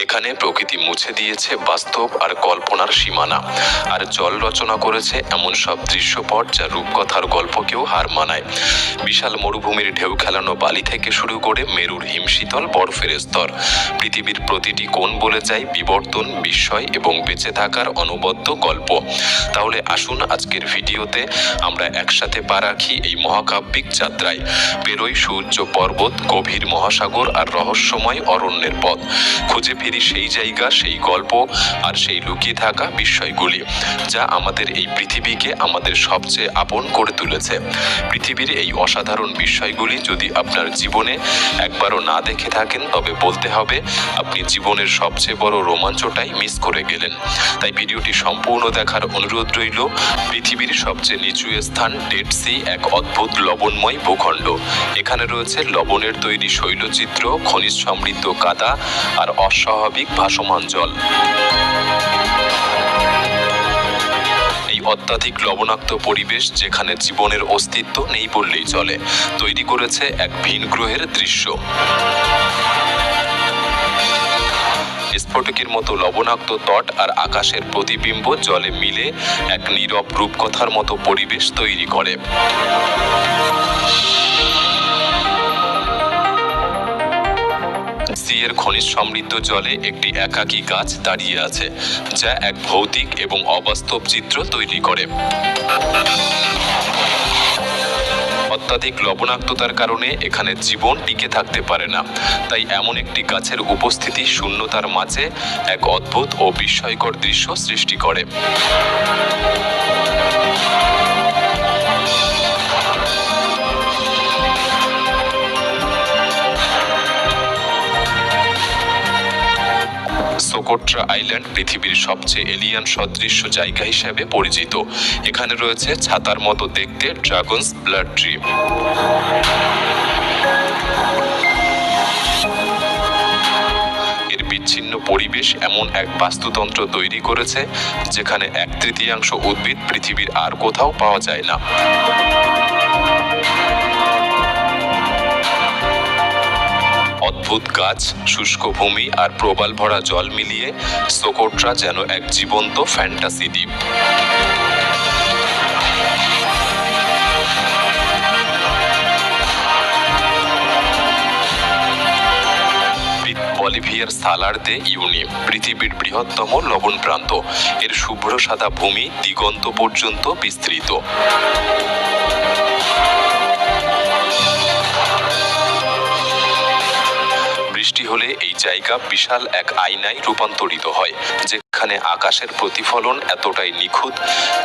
এখানে প্রকৃতি মুছে দিয়েছে বাস্তব আর কল্পনার সীমানা, আর জল রচনা করেছে এমন সব দৃশ্যপট যা রূপকথার গল্পকেও হার মানায়। বিশাল মরুভূমির ঢেউ খেলানো বালি থেকে শুরু করে মেরুর হিমশীতল বরফের স্তর, পৃথিবীর প্রতিটি কোণ বলে যায় বিবর্তন, বিস্ময় এবং বেঁচে থাকার অনবদ্য গল্প। তাহলে আসুন আজকের ভিডিওতে আমরা একসাথে পা রাখি এই মহাকাব্যিক যাত্রায়। পেরোই সূর্য পর্বত, গভীর মহাসাগর আর রহস্যময় অরণ্যের পথ। খুঁজে ফিরি সেই জায়গা, সেই গল্প আর সেই লুকিয়ে থাকা বিস্ময়গুলি যা আমাদের এই পৃথিবীকে আমাদের সবচেয়ে আপন করে তুলেছে। পৃথিবীর এই অসাধারণ বিষয়গুলি যদি আপনার জীবনে একবারও না দেখে থাকেন, তবে বলতে হবে আপনি জীবনের সবচেয়ে বড় রোমাঞ্চটাই মিস করে গেলেন। তাই ভিডিওটি সম্পূর্ণ দেখার অনুরোধ রইল। পৃথিবীর সবচেয়ে নিচু স্থান ডেড সি, এক অদ্ভুত লবণময় ভূখণ্ড। এখানে রয়েছে লবণের তৈরি শৈলচিত্র, খনিজ সমৃদ্ধ কাদা আর অস্বাভাবিক ভাসমান জল। এই অত্যাধিক লবণাক্ত পরিবেশ, যেখানে জীবনের অস্তিত্ব নেই বললেই চলে, তৈরি করেছে এক ভিন গ্রহের দৃশ্য। স্ফটিকের মতো লবণাক্ত তট আর আকাশের প্রতিবিম্ব জলে মিলে এক নীরব রূপকথার মতো পরিবেশ তৈরি করে। সিয়ের খনিজ সমৃদ্ধ জলে একটি একাকী গাছ দাঁড়িয়ে আছে, যা এক ভৌতিক এবং অবাস্তব চিত্র তৈরি করে। অত্যাধিক লবণাক্ততার কারণে এখানে জীবন টিকে থাকতে পারে না, তাই এমন একটি গাছের উপস্থিতি শূন্যতার মাঝে এক অদ্ভুত ও বিস্ময়কর দৃশ্য সৃষ্টি করে। সোকোট্রা আইল্যান্ড পৃথিবীর সবচেয়ে এলিয়ান সদৃশ্য জায়গা হিসেবে পরিচিত। এখানে রয়েছে ছাতার মতো দেখতে ড্রাগনস ব্লাড ট্রি। এর বিচ্ছিন্ন পরিবেশ এমন এক বাস্তুতন্ত্র তৈরি করেছে যেখানে 1/3 উদ্ভিদ পৃথিবীর আর কোথাও পাওয়া যায় না। অদ্ভুত গাছ, শুষ্ক ভূমি আর প্রবাল ভরা জল মিলিয়ে সোকোট্রা যেন এক জীবন্ত ফ্যান্টাসি দ্বীপ। বলিভিয়ার সালার দে ইউনি পৃথিবীর বৃহত্তম লবণ প্রান্ত। এর শুভ্র সাদা ভূমি দিগন্ত পর্যন্ত বিস্তৃত। বৃষ্টি হলে এই জায়গা বিশাল এক আয়নায় রূপান্তরিত হয়, যেখানে আকাশের প্রতিফলন এতটাই নিখুঁত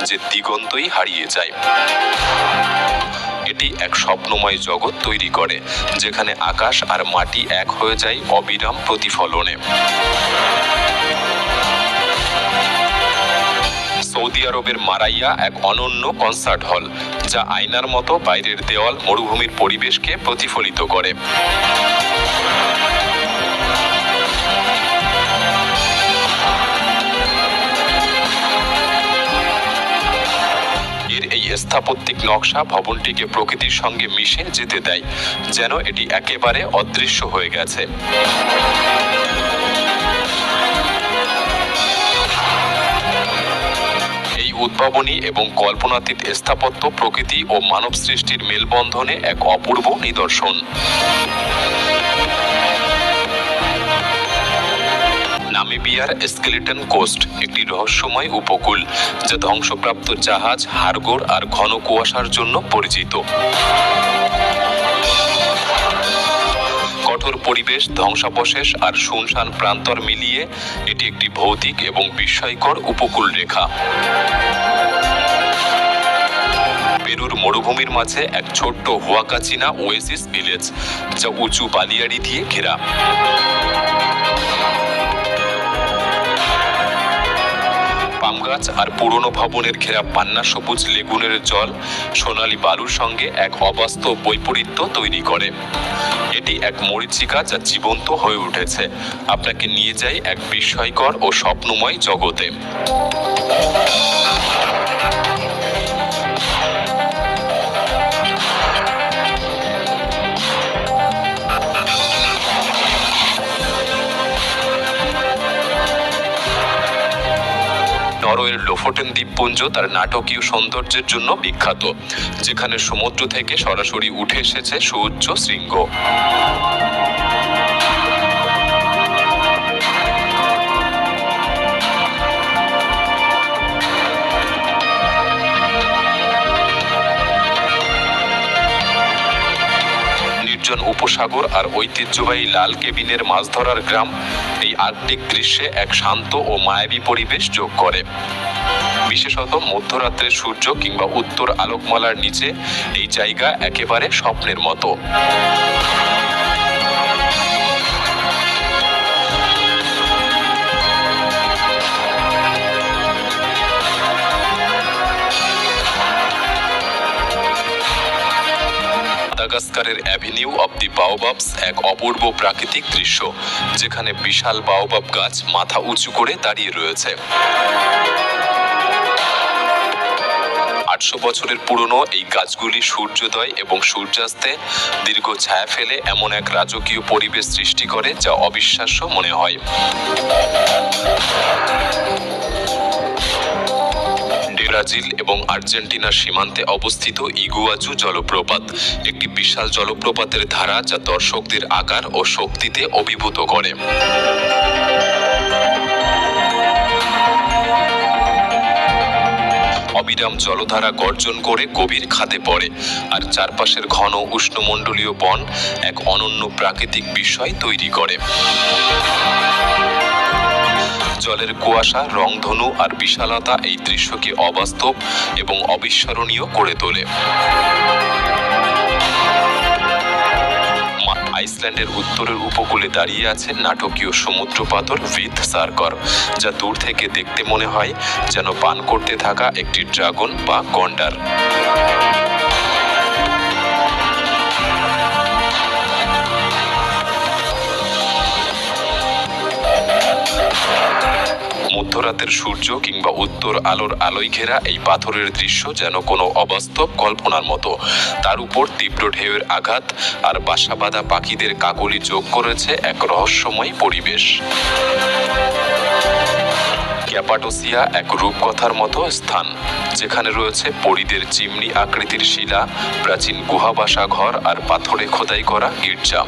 যে দিগন্তই হারিয়ে যায়। এটি এক স্বপ্নময় জগৎ তৈরি করে, যেখানে আকাশ আর মাটি এক হয়ে যায় অবিরাম প্রতিফলনে। সৌদি আরবের মারাইয়া এক অনন্য কনসার্ট হল, যা আয়নার মতো বাইরের দেওয়াল মরুভূমির পরিবেশকে প্রতিফলিত করে। এই স্থাপত্যিক নকশা ভবনটিকে প্রকৃতির সঙ্গে মিশে যেতে দেয়, যেন এটি একেবারে অদৃশ্য হয়ে গেছে। এই উদ্ভাবনী এবং কল্পনাতীত স্থাপত্য প্রকৃতি ও মানব সৃষ্টির মেলবন্ধনে এক অপূর্ব নিদর্শন। নামিবিয়ার স্কেলেটন কোস্ট একটি রহস্যময় উপকূল, যা ধ্বংসপ্রাপ্ত জাহাজ, হাড়গোড় আর ঘন কুয়াশার জন্য পরিচিত। কঠোর পরিবেশ, ধ্বংসাবশেষ আর শুনশান প্রান্তর মিলিয়ে এটি একটি ভৌতিক এবং বিস্ময়কর উপকূল রেখা। পেরুর মরুভূমির মাঝে এক ছোট্ট হুয়াকাচিনা ওয়েসিস ভিলেজ, যা উঁচু বালিয়াড়ি দিয়ে ঘেরা। পাম গাছ আর পুরনো ভবনের ঘেরা পান্না সবুজ লেগুনের জল সোনালী বালুর সঙ্গে এক অবাস্তব বৈপরীত্য তৈরি করে। এটি এক মরীচিকা যা জীবন্ত হয়ে উঠেছে, আপনাকে নিয়ে যায় এক বিস্ময়কর ও স্বপ্নময় জগতে। নরওয়ের লোফোটেন দ্বীপপুঞ্জ তার নাটকীয় সৌন্দর্যের জন্য বিখ্যাত, যেখানে সমুদ্র থেকে সরাসরি উঠে এসেছে সুউচ্চ শৃঙ্গ। নির্জন উপসাগর আর ঐতিহ্যবাহী লাল কেবিনের মাছ ধরার গ্রাম এই আর্কটিক দৃশ্যে এক শান্ত ও মায়াবী পরিবেশ যোগ করে। বিশেষত মধ্যরাত্রের সূর্য কিংবা উত্তর আলোকমালার নিচে এই জায়গা একেবারে স্বপ্নের মতো। মাদাগাস্কারের অ্যাভিনিউ অব দি বাওবাবস এক অপূর্ব প্রাকৃতিক দৃশ্য, যেখানে বিশাল বাওবাব গাছ মাথা উঁচু করে দাঁড়িয়ে রয়েছে। 800 বছরের পুরনো এই গাছগুলি সূর্যোদয় এবং সূর্যাস্তে দীর্ঘ ছায়া ফেলে এমন এক রাজকীয় পরিবেশ সৃষ্টি করে যা অবিশ্বাস্য মনে হয়। ব্রাজিল এবং আর্জেন্টিনার সীমান্তে অবস্থিত ইগুয়াজু জলপ্রপাত একটি বিশাল জলপ্রপাতের ধারা যা দর্শকদের আকার ও শক্তিতে অভিভূত করে। অবিরাম জলধারা গর্জন করে গভীর খাদে পড়ে, আর চারপাশের ঘন উষ্ণমণ্ডলীয় বন এক অনন্য প্রাকৃতিক বিষয় তৈরি করে। জলের কুয়াশা, রংধনু আর বিশালতা এই দৃশ্যকে অবাস্তব এবং অবিস্মরণীয় করে তোলে। আইসল্যান্ডের উত্তরের উপকূলে দাঁড়িয়ে আছে নাটকীয় সমুদ্র পাথর ভিথ সার্কর, যা দূর থেকে দেখতে মনে হয় যেন পান করতে থাকা একটি ড্রাগন বা গন্ডার। মধ্যরাতের সূর্য কিংবা উত্তর আলোর আলোয় ঘেরা এই পাথরের দৃশ্য যেন কোনো অবাস্তব কল্পনার মতো। তার উপর তীব্র ঢেউয়ের আঘাত আর বাসাবাঁধা পাখিদের কাকলি যোগ করেছে এক রহস্যময় পরিবেশ। ক্যাপাডোসিয়া এক রূপকথার মতো স্থান, যেখানে রয়েছে পরীদের চিমনি আকৃতির শিলা, প্রাচীন গুহা বাসা ঘর আর পাথরে খোদাই করা গির্জা।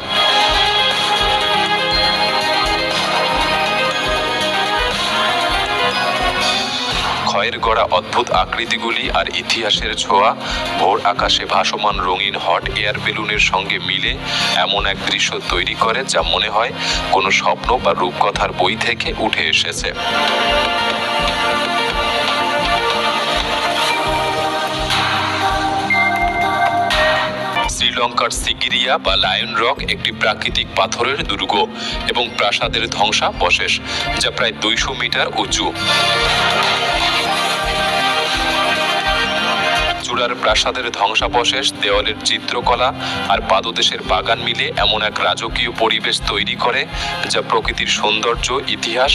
ক্ষয়ের গড়া অদ্ভুত আকৃতিগুলি আর ইতিহাসের ছোঁয়া ভোর আকাশে ভাসমান রঙিন হট এয়ার বেলুনের সঙ্গে মিলে এমন এক দৃশ্য তৈরি করে যা মনে হয় কোনো স্বপ্ন বা রূপকথার বই থেকে উঠে এসেছে। শ্রীলঙ্কার সিগিরিয়া বা লায়ন রক একটি প্রাকৃতিক পাথরের দুর্গ এবং প্রাসাদের ধ্বংসাবশেষ, যা প্রায় 200 মিটার উঁচু। চূড়ার প্রাসাদের ধ্বংসাবশেষ, দেওয়ালের চিত্রকলা আর পাদদেশের বাগান মিলে এমন এক রাজকীয় পরিবেশ তৈরি করে যা প্রকৃতির সৌন্দর্য, ইতিহাস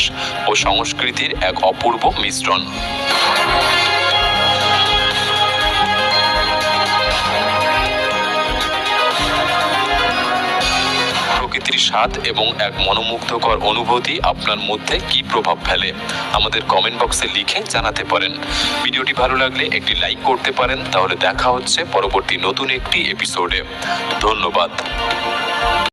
ও সংস্কৃতির এক অপূর্ব মিশ্রণ। প্রকৃতির স্বাদ এবং এক মনোমুগ্ধকর অনুভূতি আপনার মধ্যে কি প্রভাব ফেলে আমাদের কমেন্ট বক্সে লিখে জানাতে পারেন। ভিডিওটি ভালো লাগলে একটি লাইক করতে পারেন। তাহলে দেখা হচ্ছে পরবর্তী নতুন একটি এপিসোডে। ধন্যবাদ।